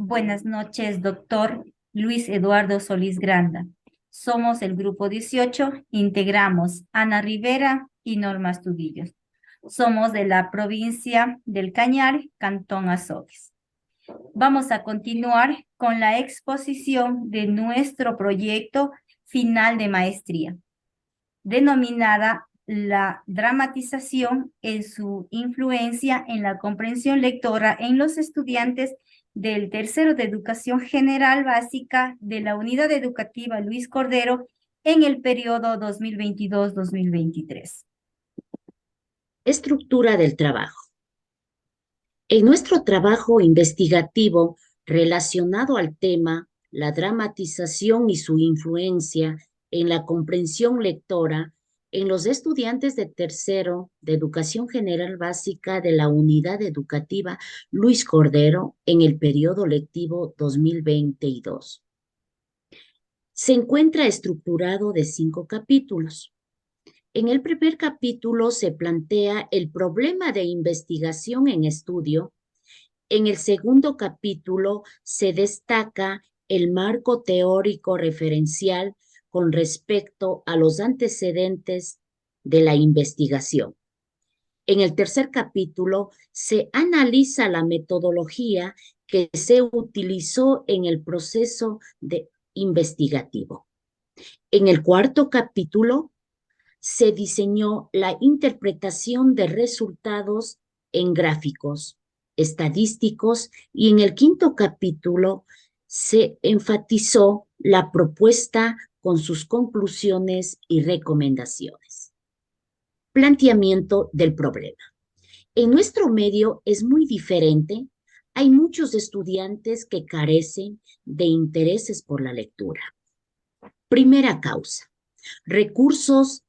Buenas noches, doctor Luis Eduardo Solís Granda. Somos el grupo 18, integramos Ana Rivera y Norma Astudillo. Somos de la provincia del Cañar, Cantón Azogues. Vamos a continuar con la exposición de nuestro proyecto final de maestría, denominada la dramatización en su influencia en la comprensión lectora en los estudiantes del tercero de Educación General Básica de la Unidad Educativa Luis Cordero en el periodo 2022-2023. Estructura del trabajo. En nuestro trabajo investigativo relacionado al tema, la dramatización y su influencia en la comprensión lectora en los estudiantes de tercero de Educación General Básica de la Unidad Educativa Luis Cordero en el periodo lectivo 2022. Se encuentra estructurado de 5 capítulos. En el primer capítulo se plantea el problema de investigación en estudio. En el segundo capítulo se destaca el marco teórico referencial con respecto a los antecedentes de la investigación. En el tercer capítulo se analiza la metodología que se utilizó en el proceso investigativo. En el cuarto capítulo se diseñó la interpretación de resultados en gráficos, estadísticos y en el quinto capítulo se enfatizó la propuesta con sus conclusiones y recomendaciones. Planteamiento del problema. En nuestro medio es muy diferente. Hay muchos estudiantes que carecen de intereses por la lectura. Primera causa. Recursos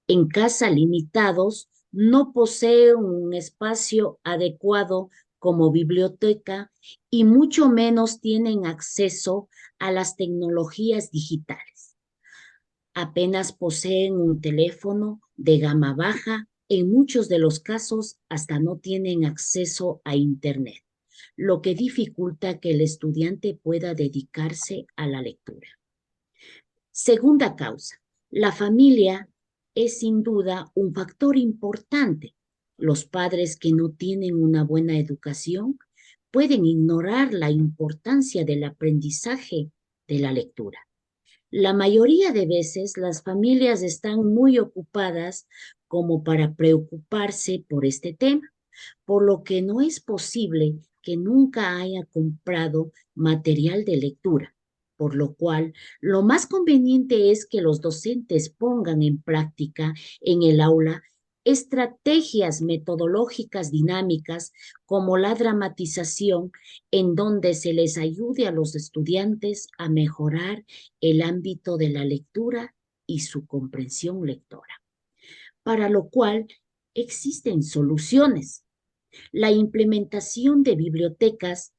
en casa limitados, no poseen un espacio adecuado como biblioteca y mucho menos tienen acceso a las tecnologías digitales. Apenas poseen un teléfono de gama baja, en muchos de los casos hasta no tienen acceso a Internet, lo que dificulta que el estudiante pueda dedicarse a la lectura. Segunda causa, la familia es sin duda un factor importante. Los padres que no tienen una buena educación pueden ignorar la importancia del aprendizaje de la lectura. La mayoría de veces las familias están muy ocupadas como para preocuparse por este tema, por lo que no es posible que nunca haya comprado material de lectura, por lo cual lo más conveniente es que los docentes pongan en práctica en el aula estrategias metodológicas dinámicas como la dramatización, en donde se les ayude a los estudiantes a mejorar el ámbito de la lectura y su comprensión lectora, para lo cual existen soluciones. La implementación de bibliotecas,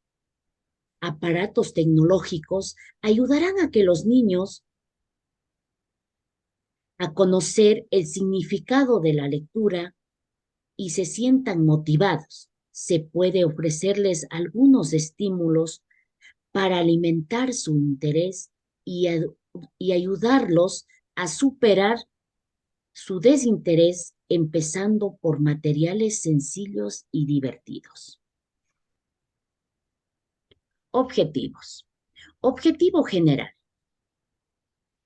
aparatos tecnológicos ayudarán a que los niños a conocer el significado de la lectura y se sientan motivados. Se puede ofrecerles algunos estímulos para alimentar su interés y ayudarlos a superar su desinterés, empezando por materiales sencillos y divertidos. Objetivos. Objetivo general.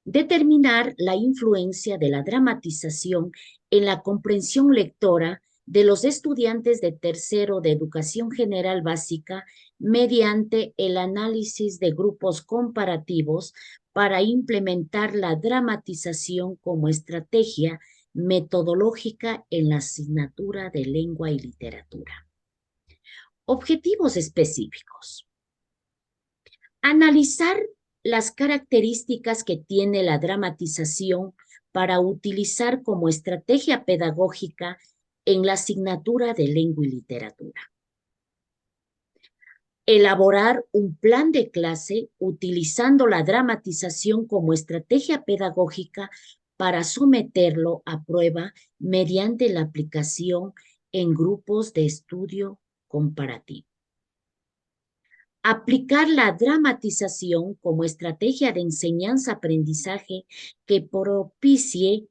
Determinar la influencia de la dramatización en la comprensión lectora de los estudiantes de tercero de Educación General Básica mediante el análisis de grupos comparativos para implementar la dramatización como estrategia metodológica en la asignatura de lengua y literatura. Objetivos específicos. Analizar las características que tiene la dramatización para utilizar como estrategia pedagógica en la asignatura de lengua y literatura. Elaborar un plan de clase utilizando la dramatización como estrategia pedagógica para someterlo a prueba mediante la aplicación en grupos de estudio comparativo. Aplicar la dramatización como estrategia de enseñanza-aprendizaje que propicie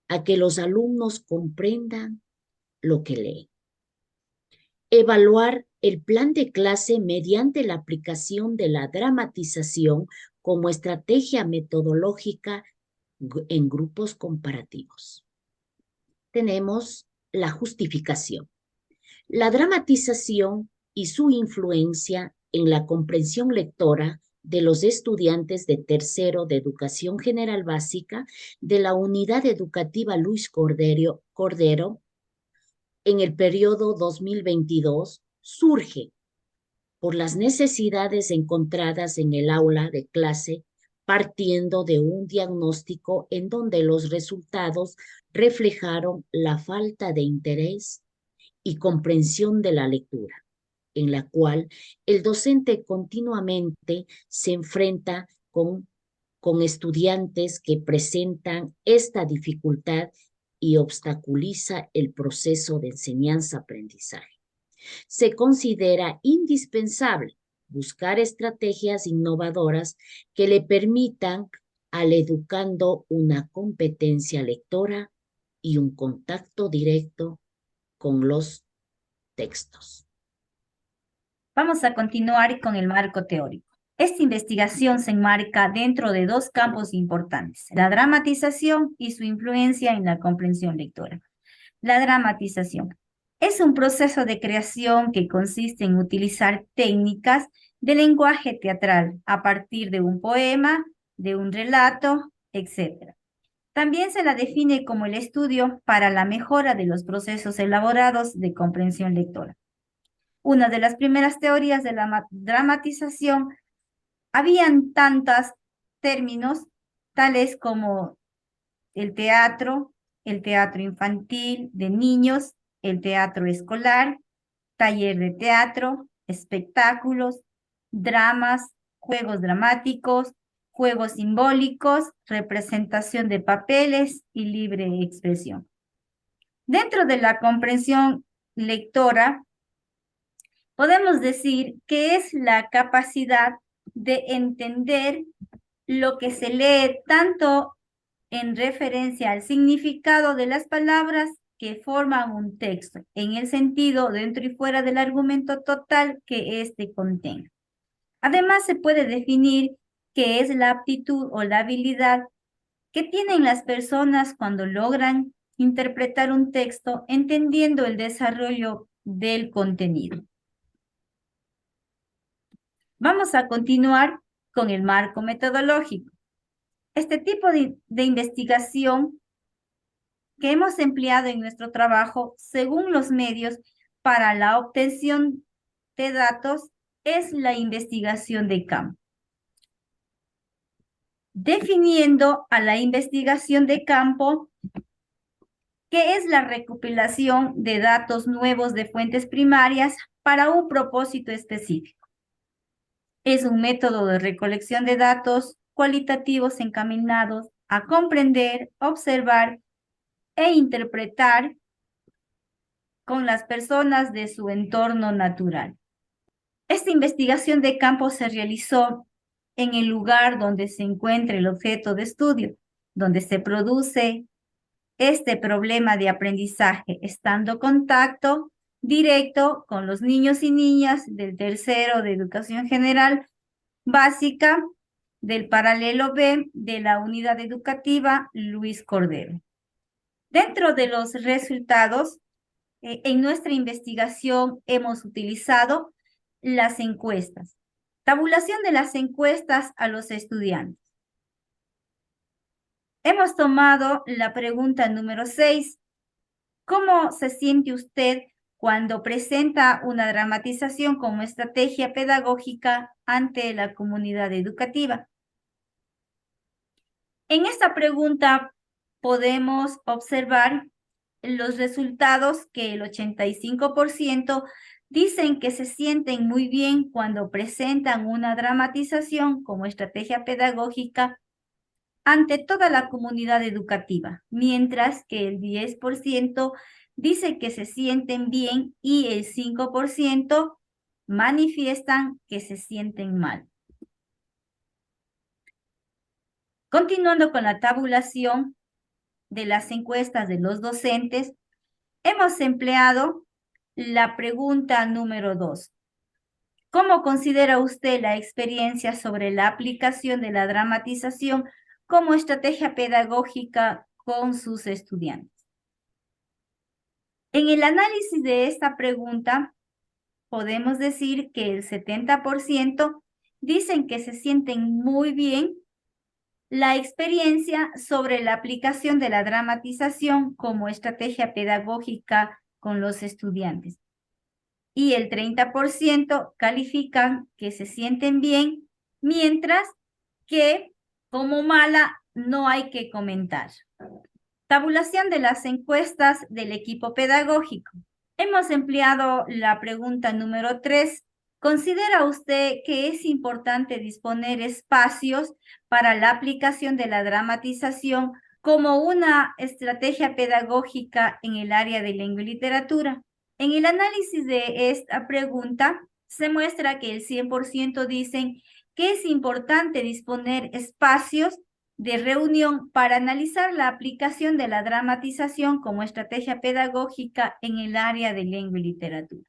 a que los alumnos comprendan lo que leen. Evaluar el plan de clase mediante la aplicación de la dramatización como estrategia metodológica en grupos comparativos. Tenemos la justificación. La dramatización y su influencia en la comprensión lectora de los estudiantes de tercero de Educación General Básica de la Unidad Educativa Luis Cordero en el periodo 2022 surge por las necesidades encontradas en el aula de clase, partiendo de un diagnóstico en donde los resultados reflejaron la falta de interés y comprensión de la lectura, en la cual el docente continuamente se enfrenta con estudiantes que presentan esta dificultad y obstaculiza el proceso de enseñanza-aprendizaje. Se considera indispensable buscar estrategias innovadoras que le permitan al educando una competencia lectora y un contacto directo con los textos. Vamos a continuar con el marco teórico. Esta investigación se enmarca dentro de dos campos importantes, la dramatización y su influencia en la comprensión lectora. La dramatización es un proceso de creación que consiste en utilizar técnicas de lenguaje teatral a partir de un poema, de un relato, etc. También se la define como el estudio para la mejora de los procesos elaborados de comprensión lectora. Una de las primeras teorías de la dramatización, habían tantos términos, tales como el teatro infantil de niños, el teatro escolar, taller de teatro, espectáculos, dramas, juegos dramáticos, juegos simbólicos, representación de papeles y libre expresión. Dentro de la comprensión lectora, podemos decir que es la capacidad de entender lo que se lee tanto en referencia al significado de las palabras que forman un texto, en el sentido dentro y fuera del argumento total que éste contenga. Además, se puede definir qué es la aptitud o la habilidad que tienen las personas cuando logran interpretar un texto entendiendo el desarrollo del contenido. Vamos a continuar con el marco metodológico. Este tipo de investigación que hemos empleado en nuestro trabajo según los medios para la obtención de datos es la investigación de campo. Definiendo a la investigación de campo, que es la recopilación de datos nuevos de fuentes primarias para un propósito específico. Es un método de recolección de datos cualitativos encaminados a comprender, observar e interpretar con las personas de su entorno natural. Esta investigación de campo se realizó en el lugar donde se encuentra el objeto de estudio, donde se produce este problema de aprendizaje, estando en contacto directo con los niños y niñas del tercero de Educación General Básica del paralelo B de la Unidad Educativa Luis Cordero. Dentro de los resultados, en nuestra investigación hemos utilizado las encuestas. Tabulación de las encuestas a los estudiantes. Hemos tomado la pregunta número 6. ¿Cómo se siente usted cuando presenta una dramatización como estrategia pedagógica ante la comunidad educativa? En esta pregunta podemos observar los resultados que el 85% dicen que se sienten muy bien cuando presentan una dramatización como estrategia pedagógica ante toda la comunidad educativa, mientras que el 10% dice que se sienten bien y el 5% manifiestan que se sienten mal. Continuando con la tabulación de las encuestas de los docentes, hemos empleado la pregunta número 2. ¿Cómo considera usted la experiencia sobre la aplicación de la dramatización como estrategia pedagógica con sus estudiantes? En el análisis de esta pregunta, podemos decir que el 70% dicen que se sienten muy bien la experiencia sobre la aplicación de la dramatización como estrategia pedagógica con los estudiantes. Y el 30% califican que se sienten bien, mientras que como mala no hay que comentar. Tabulación de las encuestas del equipo pedagógico. Hemos empleado la pregunta número 3. ¿Considera usted que es importante disponer espacios para la aplicación de la dramatización como una estrategia pedagógica en el área de lengua y literatura? En el análisis de esta pregunta, se muestra que el 100% dicen que es importante disponer espacios de reunión para analizar la aplicación de la dramatización como estrategia pedagógica en el área de lengua y literatura.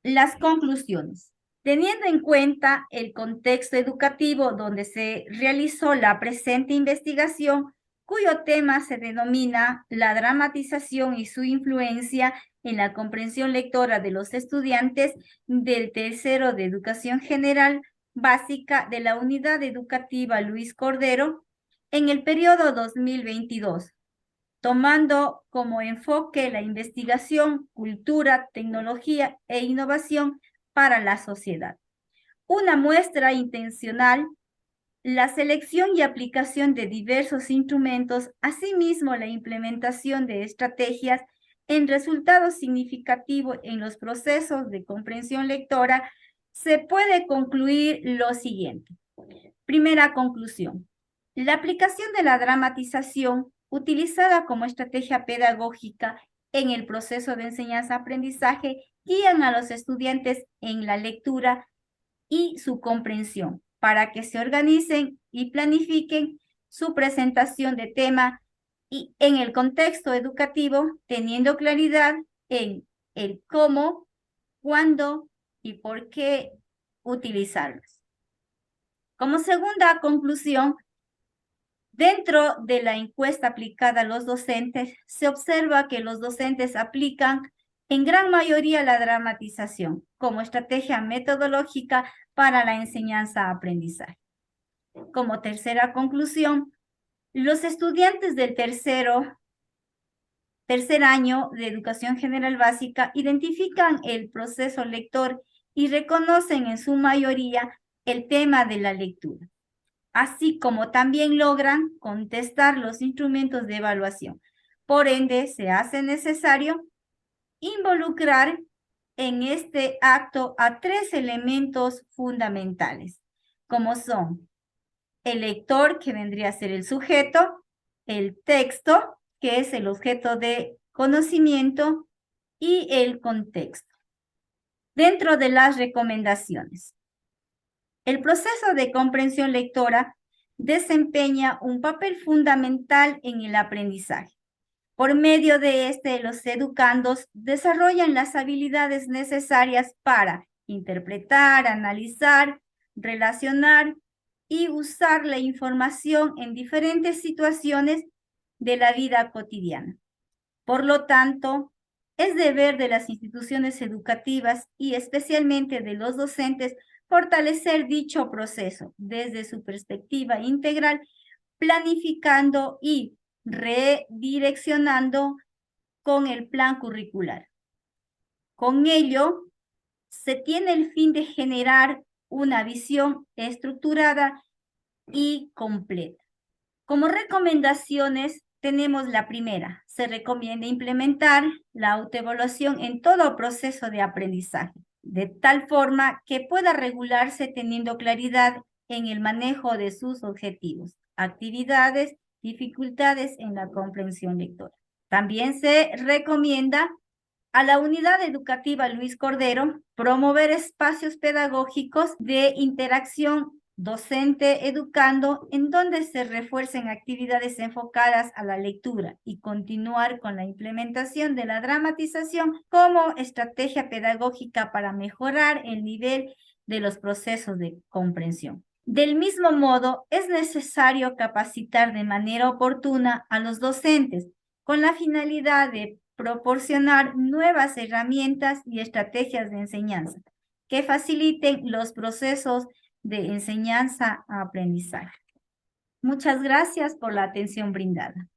Las conclusiones. Teniendo en cuenta el contexto educativo donde se realizó la presente investigación, cuyo tema se denomina la dramatización y su influencia en la comprensión lectora de los estudiantes del tercero de Educación General Básica de la Unidad Educativa Luis Cordero, en el periodo 2022, tomando como enfoque la investigación, cultura, tecnología e innovación para la sociedad. Una muestra intencional, la selección y aplicación de diversos instrumentos, asimismo la implementación de estrategias en resultados significativos en los procesos de comprensión lectora, se puede concluir lo siguiente. Primera conclusión. La aplicación de la dramatización utilizada como estrategia pedagógica en el proceso de enseñanza-aprendizaje guían a los estudiantes en la lectura y su comprensión para que se organicen y planifiquen su presentación de tema y en el contexto educativo, teniendo claridad en el cómo, cuándo y por qué utilizarlos. Como segunda conclusión, dentro de la encuesta aplicada a los docentes, se observa que los docentes aplican en gran mayoría la dramatización como estrategia metodológica para la enseñanza-aprendizaje. Como tercera conclusión, los estudiantes del tercer año de Educación General Básica identifican el proceso lector y reconocen en su mayoría el tema de la lectura, así como también logran contestar los instrumentos de evaluación. Por ende, se hace necesario involucrar en este acto a 3 elementos fundamentales, como son el lector, que vendría a ser el sujeto, el texto, que es el objeto de conocimiento, y el contexto. Dentro de las recomendaciones, el proceso de comprensión lectora desempeña un papel fundamental en el aprendizaje. Por medio de este, los educandos desarrollan las habilidades necesarias para interpretar, analizar, relacionar y usar la información en diferentes situaciones de la vida cotidiana. Por lo tanto, es deber de las instituciones educativas y especialmente de los docentes fortalecer dicho proceso desde su perspectiva integral, planificando y redireccionando con el plan curricular. Con ello, se tiene el fin de generar una visión estructurada y completa. Como recomendaciones, tenemos la primera. Se recomienda implementar la autoevaluación en todo proceso de aprendizaje, de tal forma que pueda regularse teniendo claridad en el manejo de sus objetivos, actividades, dificultades en la comprensión lectora. También se recomienda A la unidad educativa Luis Cordero, promover espacios pedagógicos de interacción docente-educando en donde se refuercen actividades enfocadas a la lectura y continuar con la implementación de la dramatización como estrategia pedagógica para mejorar el nivel de los procesos de comprensión. Del mismo modo, es necesario capacitar de manera oportuna a los docentes con la finalidad de proporcionar nuevas herramientas y estrategias de enseñanza que faciliten los procesos de enseñanza a aprendizaje. Muchas gracias por la atención brindada.